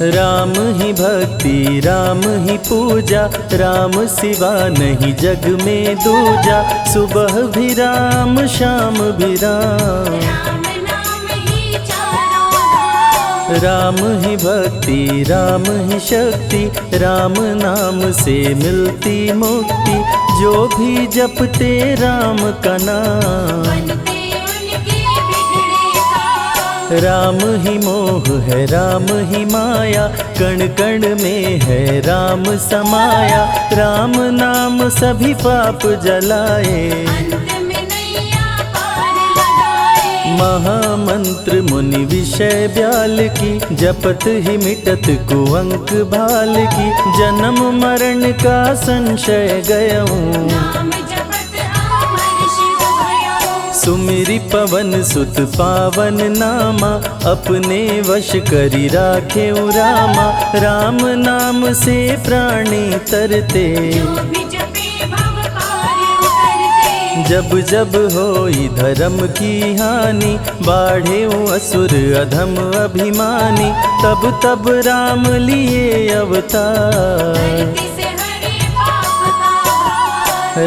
राम ही भक्ति राम ही पूजा, राम सिवा नहीं जग में दूजा। सुबह भी राम शाम भी राम, राम ही भक्ति राम ही शक्ति, राम नाम से मिलती मुक्ति। जो भी जपते राम का नाम, राम ही मोह है राम ही माया, कण कण में है राम समाया। राम नाम सभी पाप जलाए, महामंत्र मुनि विषय ब्याल की, जपत ही मिटत कुअंक भाल की। जन्म मरण का संशय गयऊं, सुमिरि पवन सुत पावन नामा। अपने वश करी राखे रामा, राम नाम से प्राणी तरते। जब जब होई धर्म की हानि, बाढ़े असुर अधम अभिमानी। तब तब राम लिए अवतार,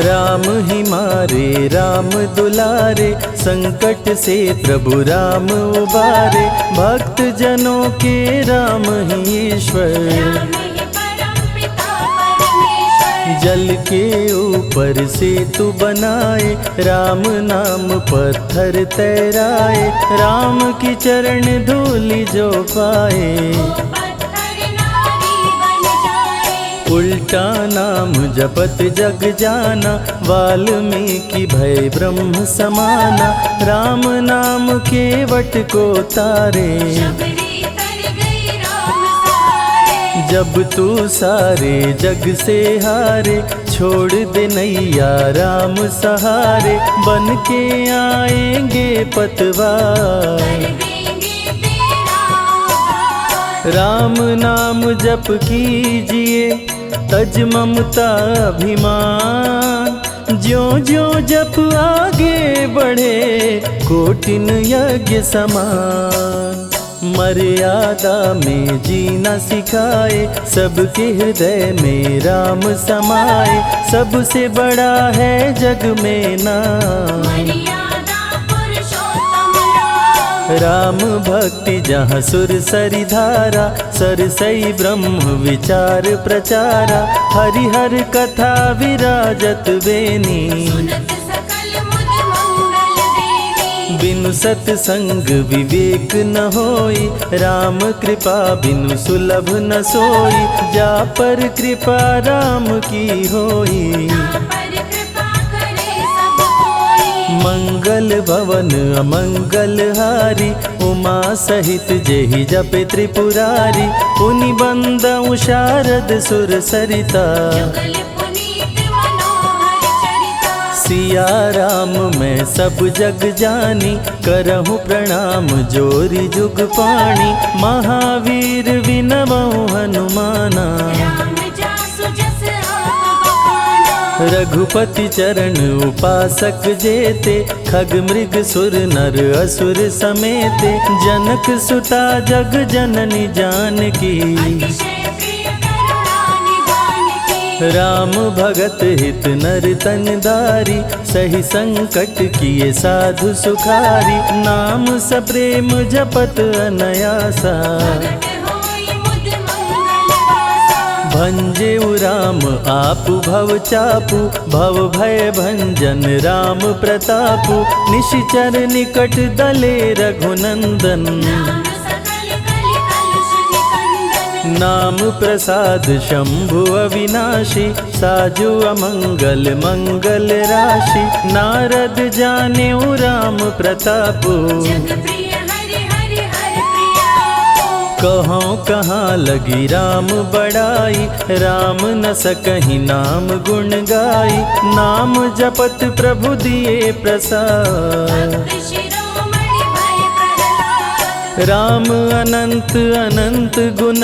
राम ही मारे राम दुलारे। संकट से प्रभु राम उबारे, भक्त जनों के राम ही ईश्वर। जल के ऊपर सेतु बनाए, राम नाम पत्थर तैराए। राम की चरण धूलि जो पाए, उल्टा नाम जपत जग जाना। वाल्मीकि भय ब्रह्म समाना, राम नाम के वट को तारे। जब तू सारे जग से हारे, छोड़ दे नैया राम सहारे। बन के आएंगे पतवार, राम नाम जप कीजिए तज ममता अभिमान। ज्यों ज्यों जप आगे बढ़े, कोटिन यज्ञ समान। मर्यादा में जीना सिखाए, सबके हृदय में राम समाए। सबसे बड़ा है जग में नाम, राम भक्ति जहाँ सुर सरि धारा। सरसई ब्रह्म विचार प्रचारा, हरिहर कथा विराजत बेनी। बिनु सत्संग विवेक न होई, राम कृपा बिनु सुलभ न सोई। जा पर कृपा राम की होई, मंगल भवन अमंगल हारी। उमा सहित जेहि जपे त्रिपुरारी, पुनि बंदउ शारद सुर सरिता। सिया राम मैं सब जग जानी, करहूँ प्रणाम जोरी जुग पाणी। महावीर विनवऊँ हनुमाना, रघुपति चरण उपासक जेते। खग मृग सुर नर असुर समेते, जनक सुता जग जननी जानकी। राम भगत हित नर तन दारी, सही संकट किए साधु सुखारी। नाम सप्रेम जपत अनयासा, भंजेउ राम आपु भव चापु। भव भय भंजन राम प्रतापु, निशिचर निकट दले रघुनंदन। नाम प्रसाद शंभु अविनाशी, साजु अमंगल मंगल राशि। नारद जानेउ राम प्रतापु, कहाँ कहाँ लगी राम बड़ाई। राम न सकहि नाम गुण गाई, नाम जपत प्रभु दिए प्रसाद। राम अनंत अनंत गुण,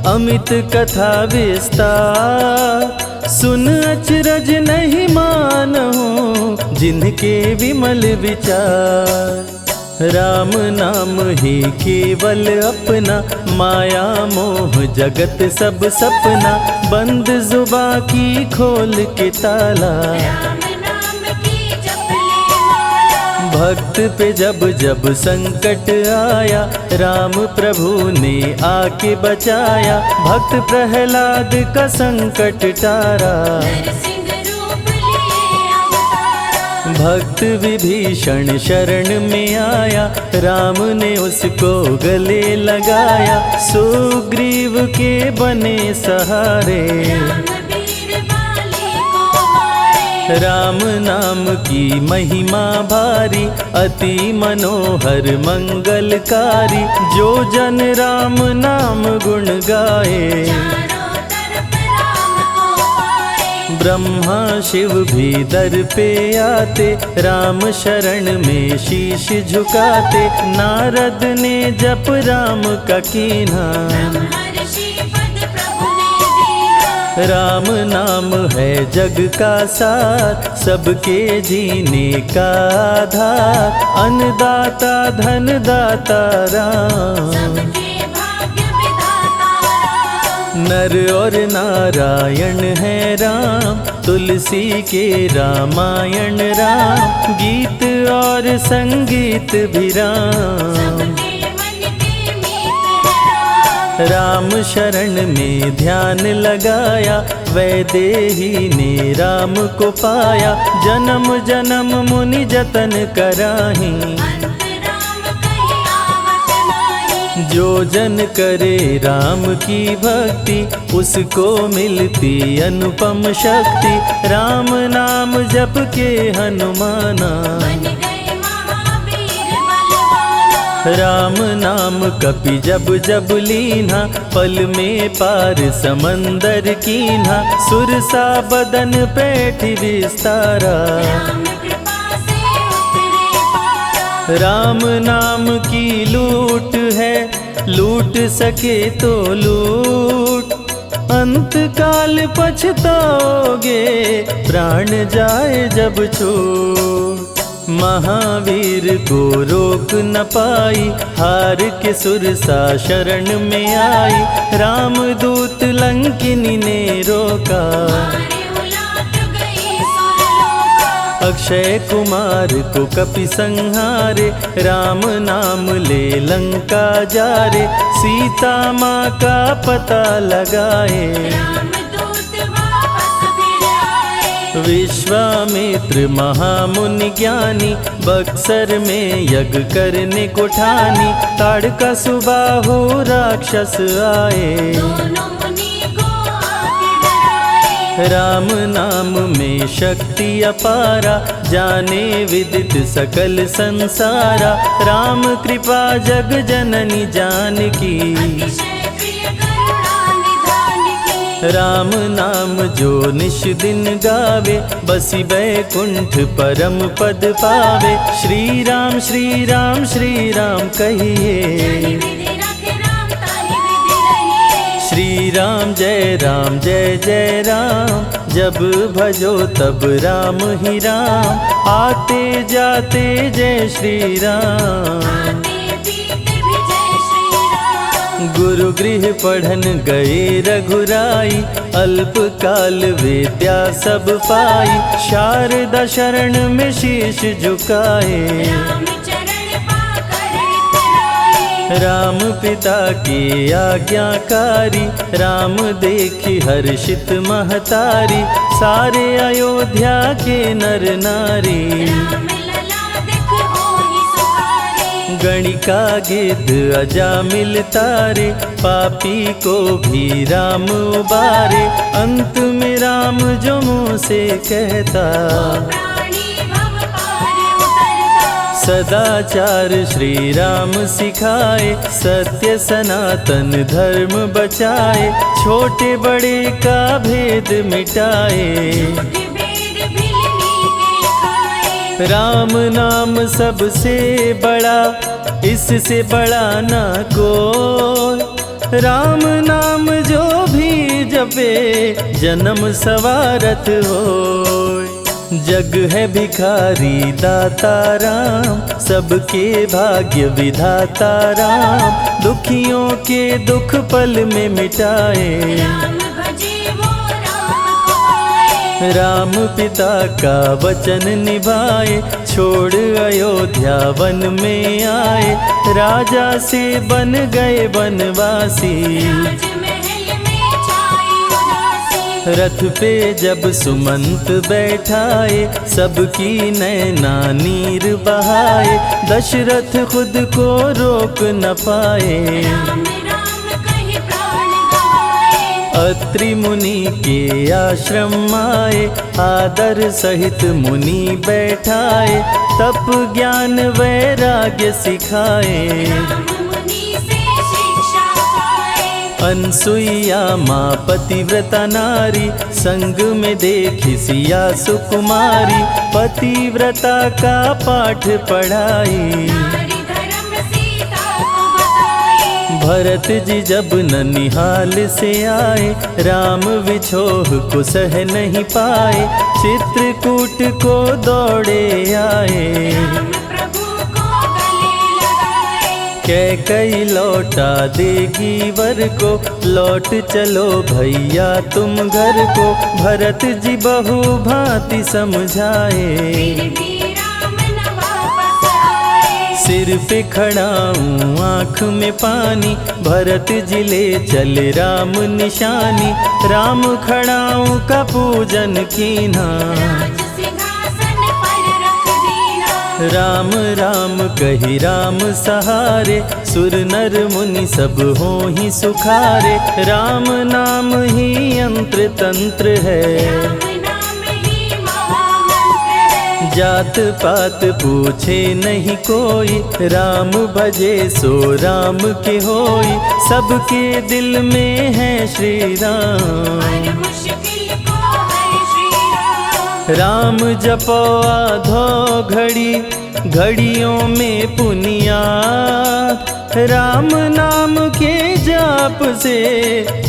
अमित कथा विस्तार। सुन अचरज नहीं मानहु, जिनके विमल विचार। राम नाम ही केवल अपना, माया मोह जगत सब सपना, बंद जुबा की खोल के ताला, राम नाम की जप ले माला। भक्त पे जब जब संकट आया, राम प्रभु ने आके बचाया, भक्त प्रहलाद का संकट टारा, नरसिंह रूप लिए अवतारा। भक्त विभीषण शरण में आया, राम ने उसको गले लगाया, सुग्रीव के बने सहारे, राम वीर बाली को मारे। राम नाम की महिमा भारी, अति मनोहर मंगलकारी, जो जन राम नाम गुण गाए, चारों तरफ राम को पाए। ब्रह्मा शिव भी दर पे आते, राम शरण में शीश झुकाते, नारद ने जप राम का कीन्हा, ब्रह्मर्षि पद प्रभु ने दीना। राम नाम है जग का सार, सबके जीने का आधार, अन्नदाता धनदाता राम, सबके भाग्य विधाता राम। नर और नारायण है राम, तुलसी के रामायण राम, गीत और संगीत भी राम, सबके मन के मीत है राम। राम शरण में ध्यान लगाया, वैदेही ने राम को पाया, जन्म जन्म मुनि जतन कराही, अंत राम कहीं आवत नाही। जो जन करे राम की भक्ति, उसको मिलती अनुपम शक्ति, राम नाम जप के हनुमाना, बन गए महावीर बलवाना। राम नाम कपि जब जब लीन्हा, पल में पार समंदर कीन्हा, सुरसा बदन पैठ विस्तारा, राम कृपा से उतरे पारा। राम नाम की लूट है, लूट सके तो लूट, अंत काल पछताओगे, प्राण जाए जब छूट, महावीर को रोक न पाई, हार के सुरसा शरण में आई, रामदूत लंकिनी ने रोका, मारे उलाट गई सुरलोका। अक्षय कुमार को कपि संहारे, राम नाम ले लंका जारे, सीता माँ का पता लगाए, रामदूत वापस फिर आए। विश्वामित्र महामुनि ज्ञानी, बक्सर में यज्ञ करने को ठानी, ताड़का सुबाहु राक्षस आए, दोनों मुनि को आके डराए। राम नाम में शक्ति अपारा, जाने विदित सकल संसारा, राम कृपा जग जननी जानकी, अतिशय प्रिय करुणा निधान की। राम नाम जो निश दिन गावे, बसी बैकुंठ परम पद पावे, श्री राम श्री राम श्री राम जानि कहिए, विधि रखे राम ताहि विधि रहिए। श्री राम जय जय राम, जब भजो तब राम ही राम, आते जाते जय श्री राम, आते पीते भी जय श्री राम। गुरु गृह पढ़न गए रघुराई, अल्प काल विद्या सब पाई, शारदा शरण में शीश झुकाए, राम चरण पाकर इतराए। राम पिता की आज्ञाकारी, राम देखी हर्षित महतारी, सारे अयोध्या के नर नारी, राम लला दिख होहि सुखारे। गणिका गिद्ध अजामिल तारे, पापी को भी राम उबारे, अंत में राम जो मुँह से कहता, प्राणी भव पार उतरता। सदाचार श्री राम सिखाए, सत्य सनातन धर्म बचाए, छोटे बड़े का भेद मिटाए, झूठ भेद भिलनी के खाए। राम नाम सबसे बड़ा, इससे बड़ा ना कोई, राम नाम जो भी जपे, जन्म सवारत होय, जग है भिखारी दाता राम, सबके भाग्य विधाता राम, दुखियों के दुख पल में मिटाए। राम भजे वो राम को पाए। राम पिता का वचन निभाए, छोड़ अयोध्या वन में आए, राजा से बन गए वनवासी। राजमहल में छाई उदासी। रथ पे जब सुमंत बैठाए, सबकी नैना नीर बहाए, दशरथ खुद को रोक न पाए। राम राम कहि प्राण गवाए। अत्रि मुनि के आश्रम आए, आदर सहित मुनि बैठाए, तप ज्ञान वैराग्य सिखाए। राम मुनि से शिक्षा पाए। अनसुईया माँ पतिव्रता नारी, संग में देखी सिया सुकुमारी, पतिव्रता का पाठ पढ़ाई। नारी धर्म सीता को बताए। भरत जी जब ननिहाल से आए, राम विछोह को सह नहीं पाए, चित्रकूट को दौड़े आए। राम प्रभु को गले लगाए। कैकई लौटा देगी वर को, लौट चलो भैया तुम घर को, भरत जी बहु भांति समझाए। फिर भी राम न वापस आए। सिर पे खड़ाऊं आँख में पानी, भरत जी ले चले राम निशानी, राम खड़ाऊं का पूजन कीना। राज सिंहासन पर रख दीना। राम राम कही राम सहारे, सुर नर मुनि सब हो ही सुखारे, राम नाम ही यंत्र तंत्र है। राम नाम ही महामंत्र है। जात पात पूछे नहीं कोई, राम भजे सो राम के होई, सबके दिल में है श्री राम। हर मुश्किल को हर श्री राम। राम जपो आधो घड़ी, घड़ियों में पुनियात, राम नाम के जाप से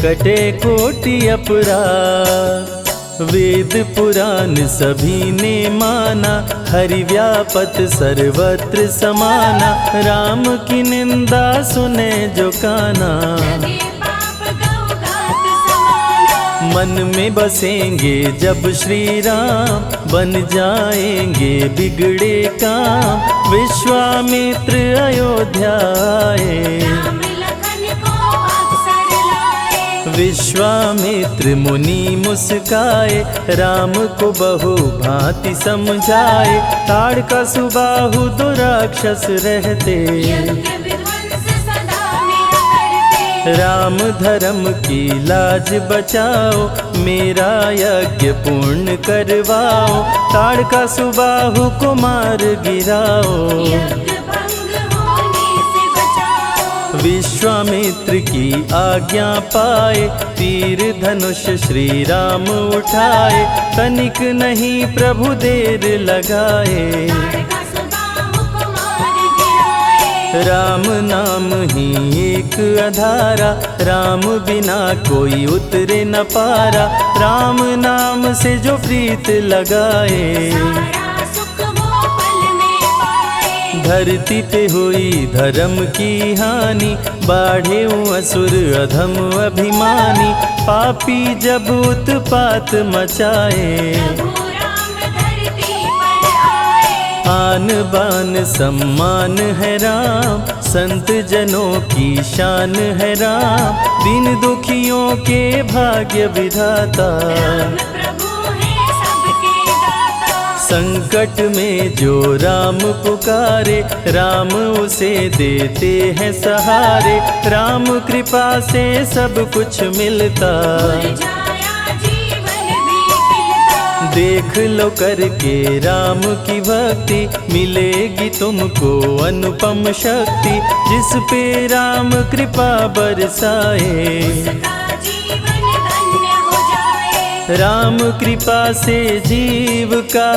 कटे कोटि अपराध। वेद पुराण सभी ने माना, हरि व्यापत सर्वत्र समाना, राम की निंदा सुने जो काना। लगे पाप गौ घात समाना। मन में बसेंगे जब श्री राम, बन जाएंगे बिगड़े काम, विश्वामित्र अयोध्या आए। राम लखन को अवसर लाए। विश्वामित्र मुनि मुस्काए, राम को बहु भांति समझाए, ताड़का सुबाहु दो राक्षस रहते, यज्ञ विध्वंस सदा मेरा करते। राम धर्म की लाज बचाओ, मेरा यज्ञ पूर्ण करवाओ, ताड़का सुबाहु को मार गिराओ। यज्ञ भंग होने से बचाओ। विश्वामित्र की आज्ञा पाए, तीर धनुष श्री राम उठाए, तनिक नहीं प्रभु देर लगाए। ताड़का सुबाहु को मार गिराए। राम नाम ही एक आधारा, राम बिना कोई उतरे न पारा, राम नाम से जो प्रीत लगाए। सारा सुख वो पल में पाए। धरती पे हुई धर्म की हानि, बाढ़े असुर अधम अभिमानी, पापी जब उत्पात मचाए। प्रभु राम धरती पर आए। आन बान सम्मान है राम, संत जनों की शान है राम, दीन दुखियों के भाग्य विधाता। राम प्रभु है सबके दाता। संकट में जो राम पुकारे, राम उसे देते हैं सहारे, राम कृपा से सब कुछ मिलता। मुरझाया जीवन भी खिलता। देख लो करके राम की भक्ति, मिलेगी तुमको अनुपम शक्ति, जिस पे राम कृपा बरसाए। उसका जीवन धन्य हो जाए। राम कृपा से जीव का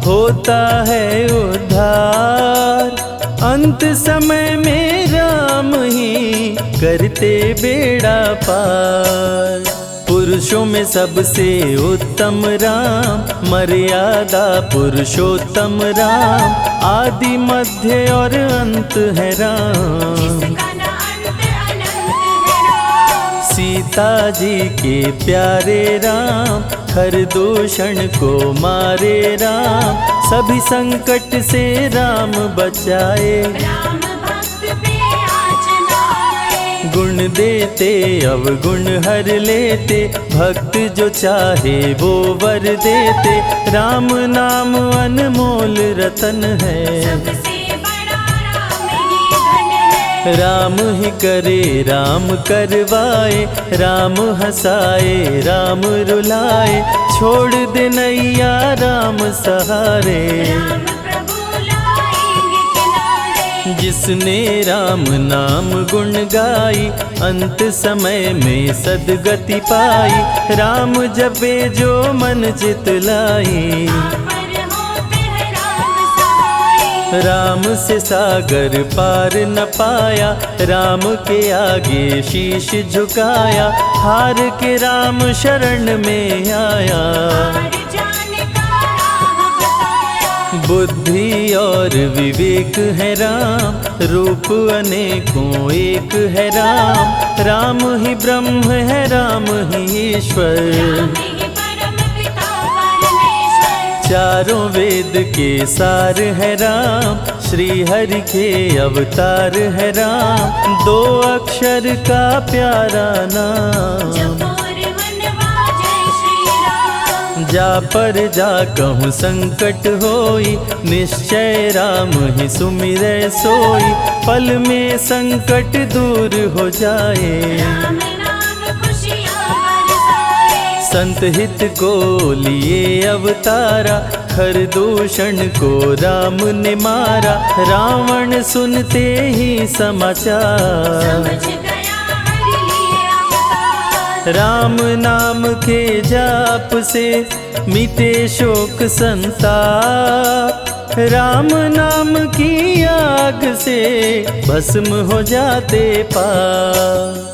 होता है उद्धार, अंत समय में राम ही करते बेड़ा पार। पुरुषों में सबसे उत्तम राम, मर्यादा पुरुषोत्तम राम, आदि मध्य और अंत है राम। जिसका न अंत अनंत है राम। सीता जी के प्यारे राम, हर दूषण को मारे राम, सभी संकट से राम बचाए। राम भक्त पे आँच न आए। गुण देते अवगुण हर लेते, भक्त जो चाहे वो वर देते। राम नाम अनमोल रतन है, सबसे बड़ा राम ही धन है। राम ही करे राम करवाए, राम हंसाए राम रुलाए, छोड़ दे नैया राम सहारे। राम प्रभु लाएंगे किनारे। जिसने राम नाम गुण गाई, अंत समय में सदगति पाई। राम जपे जो मन चित लाई, पर होते हैं राम सहाय। राम से सागर पार न पाया, राम के आगे शीश झुकाया। हार के राम शरण में आया, हार जाने का राह बताया। बुद्धि और विवेक है राम, रूप अनेकों एक है राम। राम ही ब्रह्म है राम ही ईश्वर, राम ही परम पिता परमेश्वर। चारों वेद के सार है राम, श्री हरि के अवतार है राम। दो अक्षर का प्यारा नाम, जपोर वनवा जय श्री राम। जा पर जा कहूँ संकट होई, निश्चय राम ही सुमिरै सोई। पल में संकट दूर हो जाए, राम नाम खुशियाँ बरसाए। संत हित को लिए अवतारा, हर दूषण को राम ने मारा। रावण सुनते ही समाचार, समझ गया हरि लिए अवतार। राम नाम के जाप से मिटे शोक संताप। राम नाम की आग से भस्म हो जाते पाप।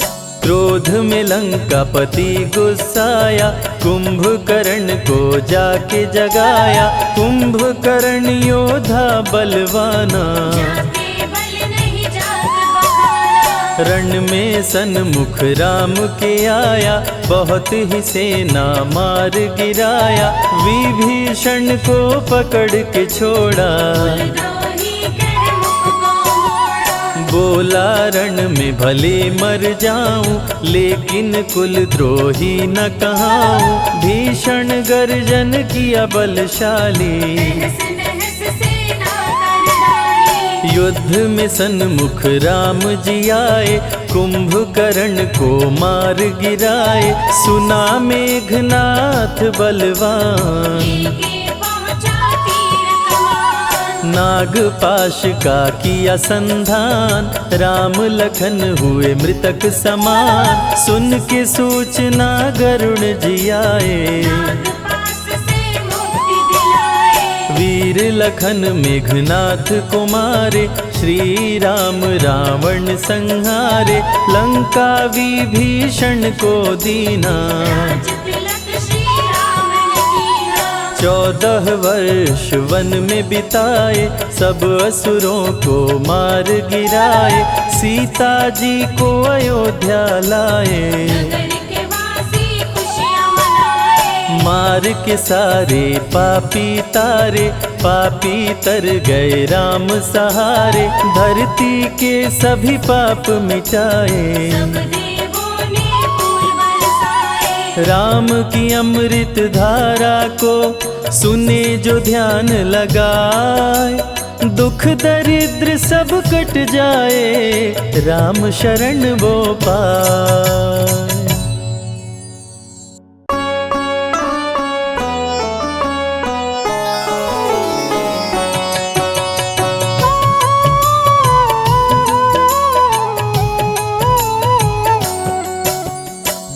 क्रोध में लंकापति गुस्साया, कुंभकर्ण को जाके जगाया। कुंभकर्ण योद्धा बलवाना, जाके बल नहीं जाग बहाना। रण में सन्मुख राम के आया, बहुत ही सेना मार गिराया। विभीषण को पकड़ के छोड़ा, द्रोही कर मुख को मोड़ा। बोला रण में भले मर जाऊं, लेकिन कुल द्रोही न कहाऊं। भीषण गर्जन किया बलशाली, तहस नहस सेना कर डाली। युद्ध में सन्मुख राम जी आए, कुंभकर्ण को मार गिराए। सुना मेघनाथ बलवान, लेके पहुँचा तीर कमान। नागपाश का किया संधान, राम लखन हुए मृतक समान। सुन के सूचना गरुण जी आए, नागपाश से मुक्ति दिलाए। वीर लखन मेघनाथ को मारे। श्री राम रावण संहारे, लंका विभीषण को दीना। राज तिलक श्री राम ने कीना। 14 वर्ष वन में बिताए, सब असुरों को मार गिराए। सीता जी को अयोध्या लाए, नगर के वासी खुशियाँ मनाए। मार के सारे पापी तारे। पापी तर गए राम सहारे, धरती के सभी पाप मिटाए। सब देवों ने फूल बरसाए। राम की अमृत धारा को सुने जो ध्यान लगाए। दुख दरिद्र सब कट जाए, राम शरण वो पाए।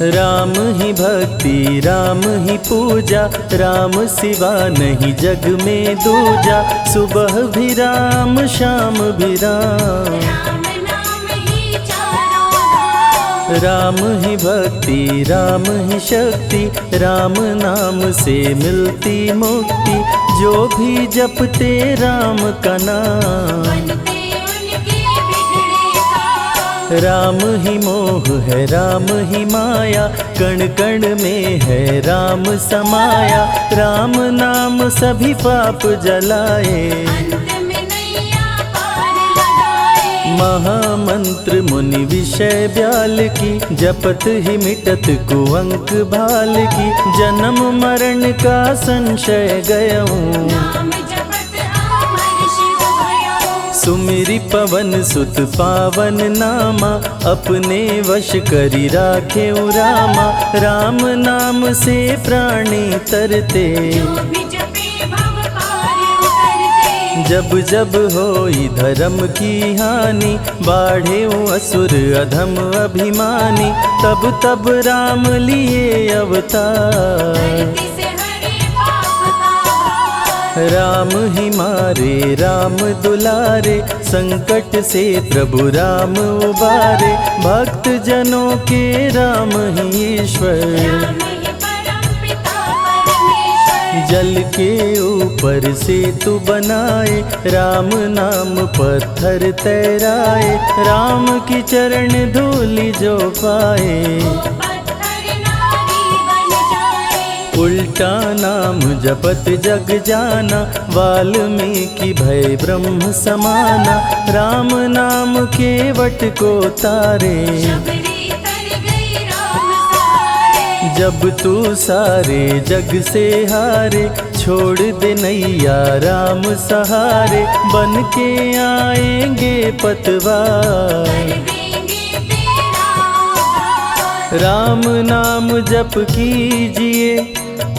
राम ही भक्ति राम ही पूजा, राम सिवा नहीं जग में दूजा। सुबह भी राम शाम भी राम, राम नाम ही चारों धाम। राम ही भक्ति राम ही शक्ति, राम नाम से मिलती मुक्ति। जो भी जपते राम का नाम, बनते उनके बिगड़े काम। राम ही मोह है राम ही माया, कण कण में है राम समाया। राम नाम सभी पाप जलाए, अंत में नैया पार लगाए। महामंत्र मुनि विषय ब्याल की, जपत ही मिटत कुअंक भाल की। जन्म मरण का संशय गयऊँ, नाम जपत अमर शिव भयऊ। सुमिरि पवन सुत पावन नामा, अपने वश करी राखे रामा। राम नाम से प्राणी तरते, जो भी जपे भव पार उतरते। जब जब होई धर्म की हानि, बाढ़े असुर अधम अभिमानी। तब तब राम लिए अवतार, धरती से हरे पाप का भार। राम ही मारे राम दुलारे, संकट से प्रभु राम उबारे। भक्त जनों के राम ही ईश्वर, राम ही परम पिता परमेश्वर। जल के ऊपर सेतु बनाए, राम नाम पत्थर तैराए। राम की चरण धूलि जो पाए, वो पत्थर नारी बन जाए। उल्टा नाम जपत जग जाना, वाल्मीकि भय ब्रह्म समाना। राम नाम के वट को तारे, शबरी तर गई राम सहारे। जब तू सारे जग से हारे, छोड़ दे नैया राम सहारे। बन के आएंगे पतवार, कर देंगे तेरा उद्धार। राम नाम जप कीजिए,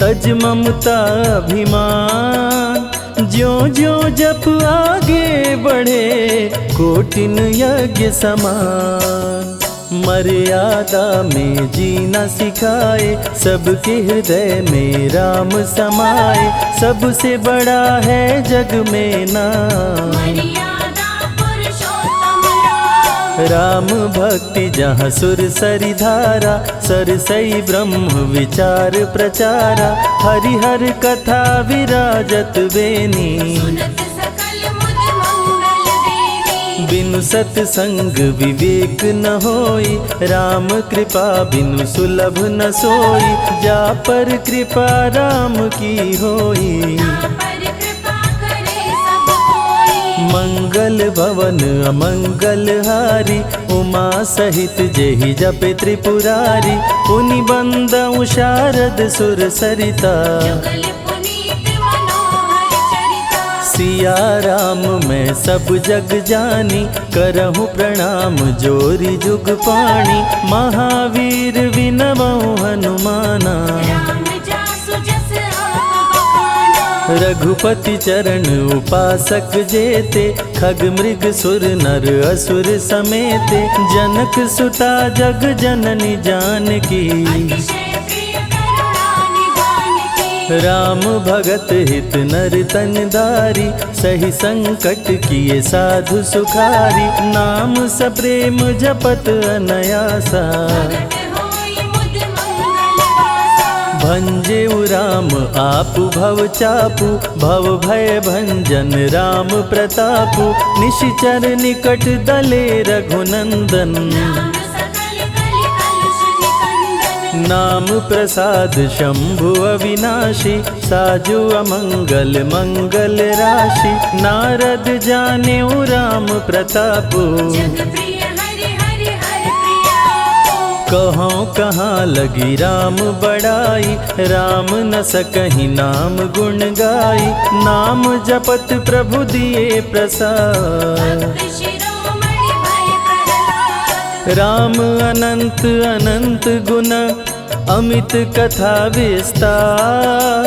तज ममता अभिमान। ज्यों ज्यों जप आगे बढ़े, कोटिन यज्ञ समान। मर्यादा में जीना सिखाए, सबके हृदय में राम समाए। सबसे बड़ा है जग में नाम, मर्यादा पुरुषोत्तम राम। राम भक्ति जहाँ सुर सरि धारा, सरसई ब्रह्म विचार प्रचारा। हरिहर कथा विराजत बेनी, सुनत सकल मुद मंगल देनी। बिनु सत्संग विवेक न होई, राम कृपा बिनु सुलभ न सोई। जा पर कृपा राम की होई, ना पर कृपा करे सब कोई। मंगल भवन अमंगल हारी। उमा सहित जेहि जपे त्रिपुरारी, पुनि बंदउ शारद सुर सरिता। जुगल पुनीत मनोहर चरिता। सिया राम मैं सब जग जानी, करहु प्रणाम जोरी जुग पाणी। महावीर विनवउ हनुमाना, राम जासु जस आप बखाना। रघुपति चरण उपासक जेते। खग मृग सुर नर असुर समेते, जनक सुता जग जननी जानकी। अतिशय प्रिय करुणा निधान की। राम भगत हित नर तन दारी, सही संकट किए साधु सुखारी। नाम सप्रेम जपत अनयासा, प्रगट होई मुद मंगल वासा। भंजेउ राम आपु भव चापु। भव भय भंजन राम प्रतापु। निशिचर निकट दले रघुनंदन, नाम सकल कलि कलुष निकंदन। नाम प्रसाद शंभु अविनाशी। साजु अमंगल मंगल राशि, नारद जानेउ राम प्रतापु। जग प्रिय हरि हरि हर प्रिया। कहाँ कहाँ लगी राम बड़ाई, राम न सकहि नाम गुण गाई। नाम जपत प्रभु दिए प्रसाद, भक्त शिरोमणि भय प्रहलाद। राम अनंत अनंत गुण, अमित कथा विस्तार।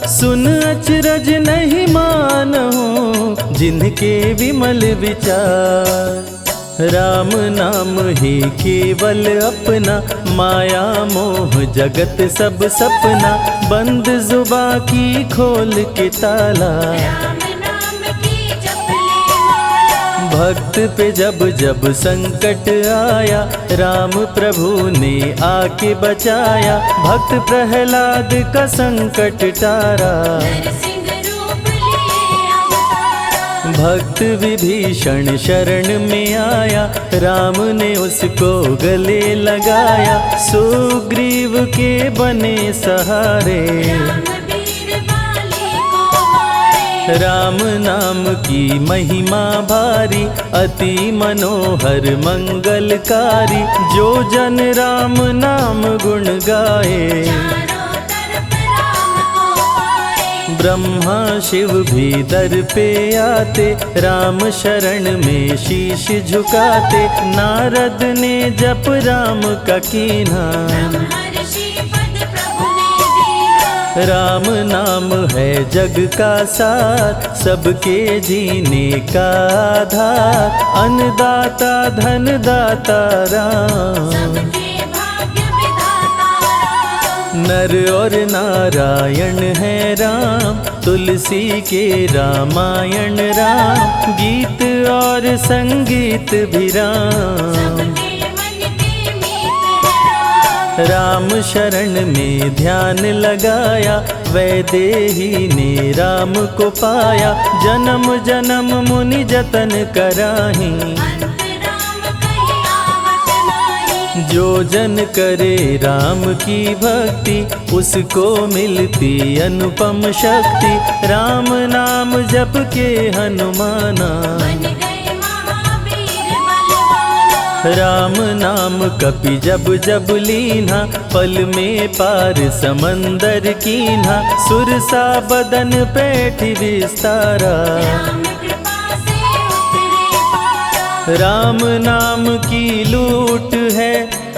सुन अचरज नहीं मानहु, जिनके विमल विचार। राम नाम ही केवल अपना, माया मोह जगत सब सपना। बंद जुबा की खोल के ताला, राम नाम की जप ले माला। भक्त पे जब जब संकट आया, राम प्रभु ने आके बचाया। भक्त प्रहलाद का संकट टारा, नरसिंह रूप लिए अवतारा। भक्त विभीषण शरण में आया, राम ने उसको गले लगाया। सुग्रीव के बने सहारे, रामवीर वाली को मारे। राम नाम की महिमा भारी, अति मनोहर मंगलकारी। जो जन राम नाम गुण गाए, चारों तरफ राम को पाए। ब्रह्मा शिव भी दर पे आते, राम शरण में शीश झुकाते। नारद ने जप राम का कीन्हा, ब्रह्मर्षि पद प्रभु ने दीना। राम नाम है जग का सार, सबके जीने का आधार। अन्नदाता धनदाता राम, सबके भाग्य विधाता राम। नर और नारायण है राम, तुलसी के रामायण राम। गीत और संगीत भी राम, सबके मन के मीत है राम। राम शरण में ध्यान लगाया, वैदेही ने राम को पाया। जन्म जन्म मुनि जतन कराही, अंत राम कहीं आवत नाही। जो जन करे राम की भक्ति, उसको मिलती अनुपम शक्ति। राम नाम जप के हनुमाना, बन गए महावीर बलवाना। राम नाम कपि जब जब लीन्हा, पल में पार समंदर कीन्हा। सुरसा बदन पैठी विस्तारा, राम कृपा से उतरे पारा। राम नाम की लूट है,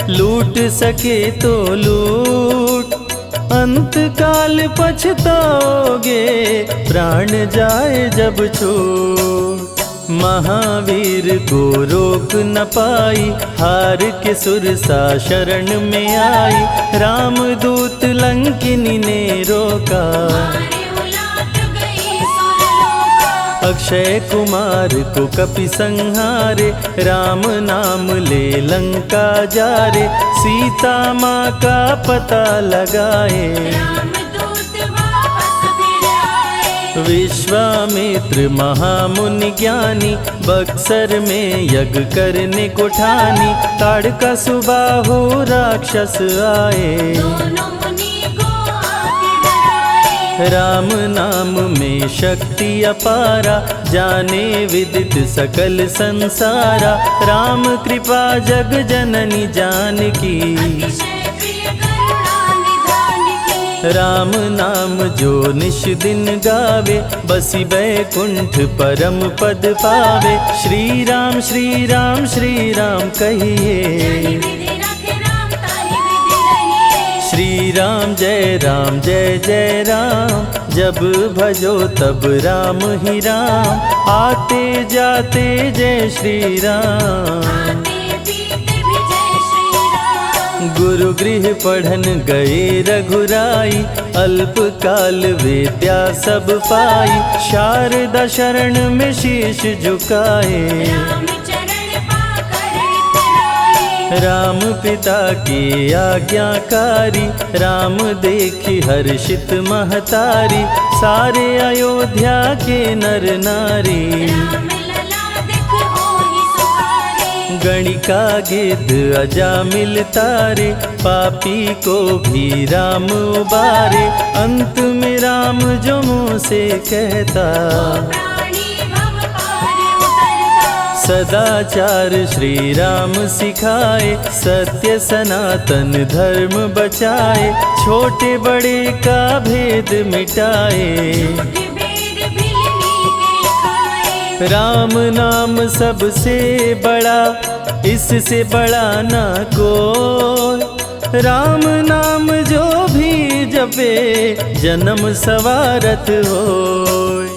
लूट सके तो लूट। अंत काल पछताओगे, प्राण जाए जब छूट। महावीर को रोक न पाई, हार के सुरसा शरण में आई। रामदूत लंकिनी ने रोका, मारे उलाट गई सुरलोका। अक्षय कुमार को कपि संहारे। राम नाम ले लंका जारे, सीता माँ का पता लगाए। रामदूत वापस फिर आए। विश्वामित्र महामुनि ज्ञानी, बक्सर में यज्ञ करने को ठानी। ताड़का सुबाहु राक्षस आए, दोनों मुनि को आके डराए। राम नाम में शक्ति अपारा, जाने विदित सकल संसारा। राम कृपा जग जननी जानकी, अतिशय प्रिय करुणा निधान की। राम नाम जो निश दिन गावे, बसी बैकुंठ परम पद पावे। श्री राम श्री राम श्री राम कहिए, जाहि विधि रखे राम ताहि विधि रहिए। श्री राम जय जय राम। जब भजो तब राम ही राम, आते जाते जय श्री राम। आते पीते भी जय श्री राम। गुरु गृह पढ़न गए रघुराई, अल्पकाल विद्या सब पाई। शारदा शरण में शीश झुकाए, राम चरण पाकर इतराए। राम पिता की आज्ञाकारी। राम देखी हर्षित महतारी, सारे अयोध्या के नर नारी। राम लला दिख होहि सुखारे। गणिका गिद्ध अजामिल तारे, पापी को भी राम उबारे। अंत में राम जो मुँह से कहता, प्राणी भव पार उतरता। सदाचार श्री राम सिखाए। सत्य सनातन धर्म बचाए, छोटे बड़े का भेद मिटाए। झूठ भेद भिलनी के खाए। राम नाम सबसे बड़ा, इससे बड़ा ना कोई। राम नाम जो भी जपे, जन्म सवारत होय।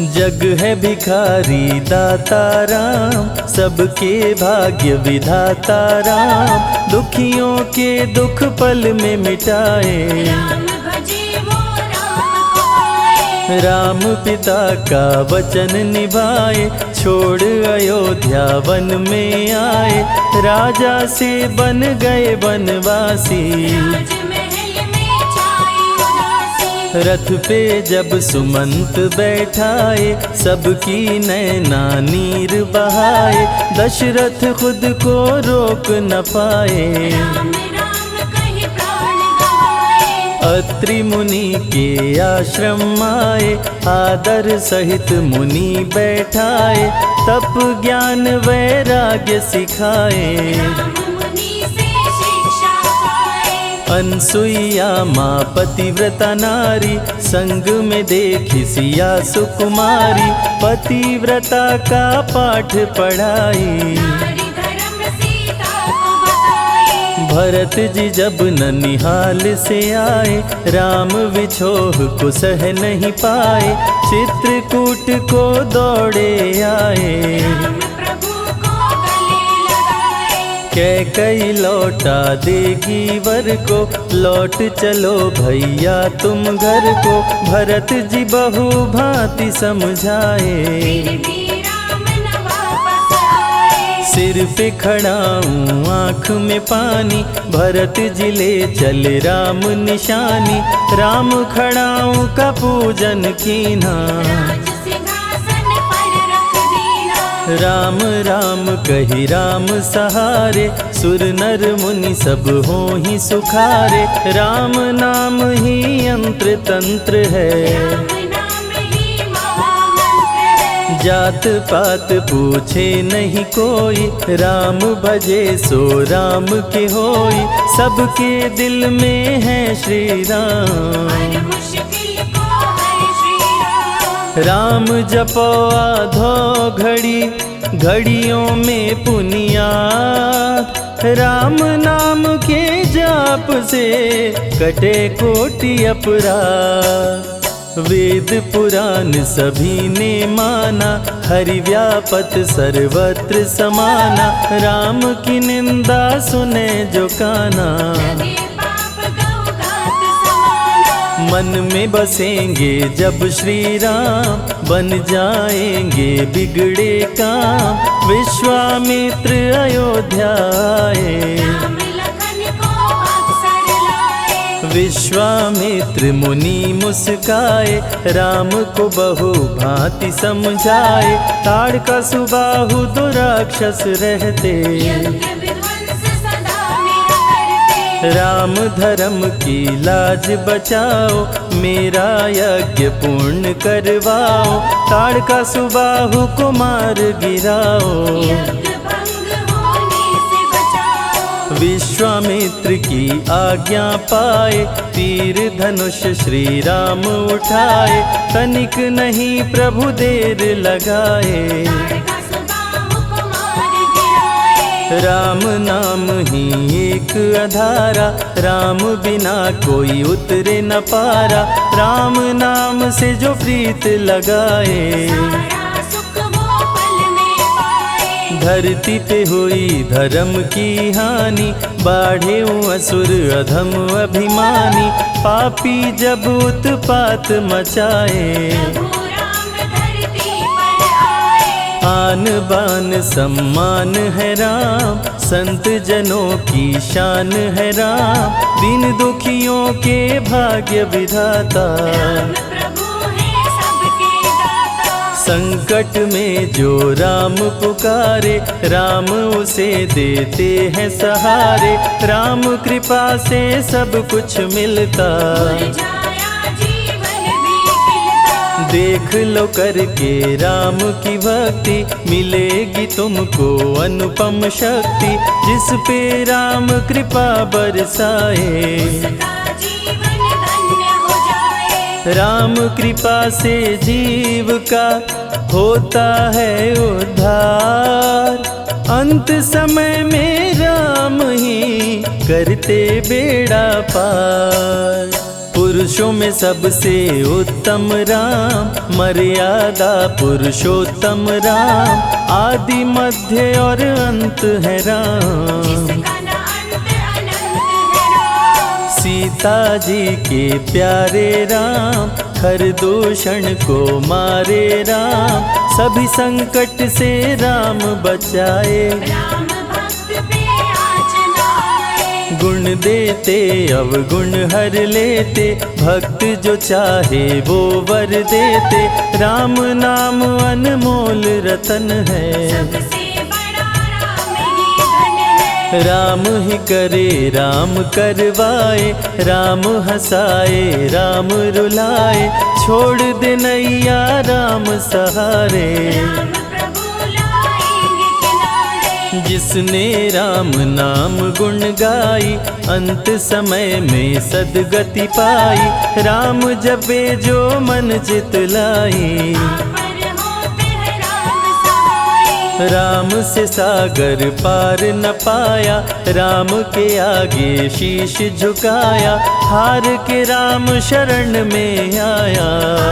जग है भिखारी दाता राम, सबके भाग्य विधाता राम। दुखियों के दुख पल में मिटाए, राम भजे वो राम को पाए। राम पिता का वचन निभाए, छोड़ अयोध्या वन में आए, राजा से बन गए वनवासी। राजमहल में छाई उदासी, रथ पे जब सुमंत बैठाए, सबकी नैना नीर बहाए, दशरथ खुद को रोक न पाए। राम राम कहि प्राण गवाए, अत्रि मुनि के आश्रम आए, आदर सहित मुनि बैठाए, तप ज्ञान वैराग्य सिखाए। राम मुनि से शिक्षा पाए, अनसुईया माँ पतिव्रता नारी, संग में देखी सिया सुकुमारी, पतिव्रता का पाठ पढ़ाई। नारी धर्म सीता को बताए, भरत जी जब ननिहाल से आए, राम विछोह को सह नहीं पाए, चित्रकूट को दौड़े आए। राम प्रभु को गले लगाए, कैकई लौटा देगी वर को, लौट चलो भैया तुम घर को, भरत जी बहु भांति समझाए। फिर भी राम न वापस आए, सिर पे खड़ाऊं आँख में पानी, भरत जी ले चले राम निशानी, राम खड़ाऊं का पूजन कीना। राज सिंहासन पर रख दीना, राम राम कही राम सहारे, सुर नर मुनि सब होहि सुखारे, राम नाम ही यंत्र तंत्र है। राम नाम ही महामंत्र है, जात पात पूछे नहीं कोई, राम भजे सो राम के होई, सबके दिल में है श्री राम। हर मुश्किल को हर श्री राम, राम जपो आधो घड़ी, घड़ियों में पुनियात, राम नाम के जाप से कटे कोटि अपराध। वेद पुराण सभी ने माना, हरि व्यापत सर्वत्र समाना, राम की निंदा सुने जो काना। लगे पाप गौ घात समाना, मन में बसेंगे जब श्री राम, बन जाएंगे बिगड़े काम, विश्वामित्र अयोध्या आए। राम लखन को अवसर लाए, विश्वामित्र मुनि मुस्काए, राम को बहु भांति समझाए, ताड़का सुबाहु दो राक्षस रहते, यज्ञ विध्वंस सदा मेरा करते। राम धर्म की लाज बचाओ, मेरा यज्ञ पूर्ण करवाओ, ताड़का सुबाहु को मार गिराओ। यज्ञ भंग होने से बचाओ, विश्वामित्र की आज्ञा पाए, तीर धनुष श्री राम उठाए, तनिक नहीं प्रभु देर लगाए। ताड़का सुबाहु को मार गिराए, राम नाम ही एक आधारा, राम बिना कोई उतरे न पारा, राम नाम से जो प्रीत लगाए। सारा सुख वो पल में पाए, धरती पे हुई धर्म की हानि, बाढ़े असुर अधम अभिमानी, पापी जब उत्पात मचाए। प्रभु राम धरती पर आए, आन बान सम्मान है राम, संत जनों की शान है राम, दीन दुखियों के भाग्य विधाता। राम प्रभु है सबके दाता, संकट में जो राम पुकारे, राम उसे देते हैं सहारे, राम कृपा से सब कुछ मिलता। मुरझाया जीवन भी खिलता, देख लो करके राम की भक्ति, मिलेगी तुमको अनुपम शक्ति, जिस पे राम कृपा बरसाए। उसका जीवन धन्य हो जाए, राम कृपा से जीव का होता है उद्धार, अंत समय में राम ही करते बेड़ा पार। पुरुषों में सबसे उत्तम राम, मर्यादा पुरुषोत्तम राम, आदि मध्य और अंत है राम। जिसका न अंत अनंत है राम, सीता जी के प्यारे राम, खरदूषण को मारे राम, सभी संकट से राम बचाए। राम भक्त पे आँच लाए। गुण देते अवगुण हर लेते, भक्त जो चाहे वो वर देते। राम नाम अनमोल रतन है, सबसे बड़ा राम ही धन है। राम ही करे राम करवाए, राम हंसाए राम रुलाए। छोड़ दे नैया राम सहारे, राम प्रभु लाएंगे किनारे। जिसने राम नाम गुण गाई, अंत समय में सदगति पाई। राम जपे जो मन चित लाई, पर होते हैं राम सहाय। राम से सागर पार न पाया, राम के आगे शीश झुकाया। हार के राम शरण में आया,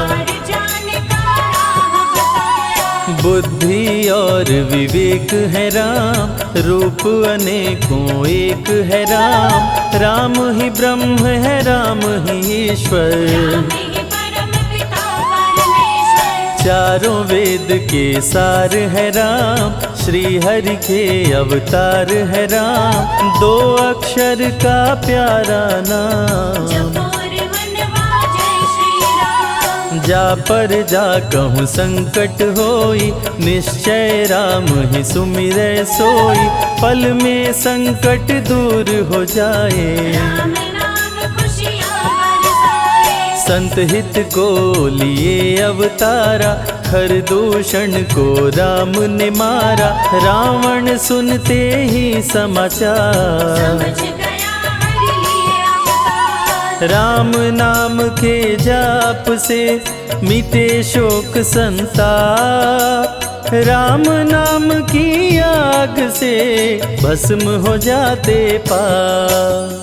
हार जाने का राह बताया। बुद्धि और विवेक है राम, रूप अनेकों एक है राम। राम ही ब्रह्म है राम ही ईश्वर, राम ही परम पिता परमेश्वर। चारों वेद के सार है राम, श्री हरि के अवतार है राम। दो अक्षर का प्यारा नाम, जपोर वनवा जय श्री राम। जा पर जा कहूँ संकट होई, निश्चय राम ही सुमिरै सोई। पल में संकट दूर हो जाए, राम नाम खुशियाँ बरसाए। संत हित को लिए अवतारा, खरदूषण को राम ने मारा। रावण सुनते ही समाचार, समझ गया हरि लिए अवतार। राम नाम के जाप से मिटे शोक संताप। राम नाम की आग से भस्म हो जाते पाप।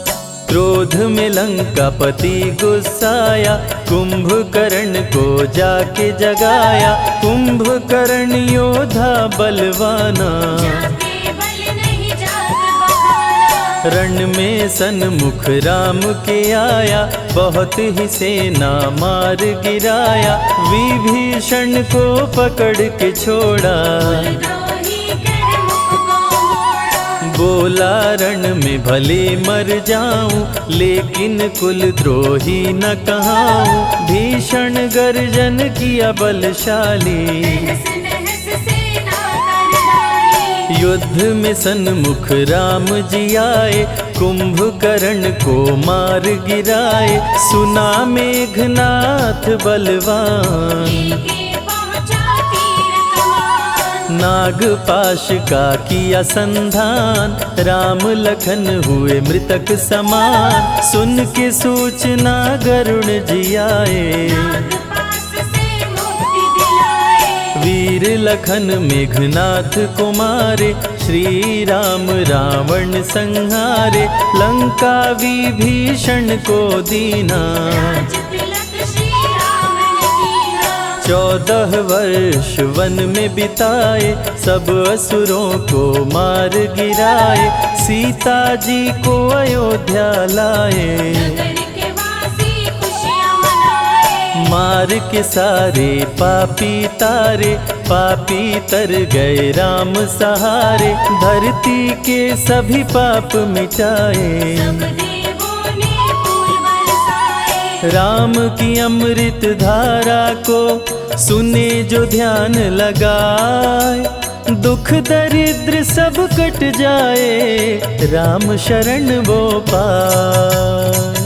क्रोध में लंकापति गुस्साया, कुंभकर्ण को जाके जगाया। कुंभकर्ण योद्धा बलवाना, जाके बल नहीं जाग बहाना। रण में सन्मुख राम के आया, बहुत ही सेना मार गिराया। विभीषण को पकड़ के छोड़ा, द्रोही कर मुख को मोड़ा। बोला रण में भले मर जाऊं, लेकिन कुल द्रोही न कहाऊं। भीषण गर्जन किया बलशाली, तहस नहस सेना कर डाली। युद्ध में सन्मुख राम जी आए, कुंभकर्ण को मार गिराए। सुना मेघनाथ बलवान, लेके पहुँचा तीर कमान। नागपाश का किया संधान, राम लखन हुए मृतक समान। सुन के सूचना गरुण जी आए, नागपाश से मुक्ति दिलाए। वीर लखन मेघनाथ को मारे। श्री राम रावण संहारे, लंका विभीषण को दीना। राज तिलक श्री राम ने कीना। 14 वर्ष वन में बिताए, सब असुरों को मार गिराए। सीता जी को अयोध्या लाए, नगर के वासी खुशियाँ मनाए। मार के सारे पापी तारे। पापी तर गए राम सहारे, धरती के सभी पाप मिटाए। सब देवों ने फूल बरसाए। राम की अमृत धारा को सुने जो ध्यान लगाए। दुख दरिद्र सब कट जाए, राम शरण वो पाए।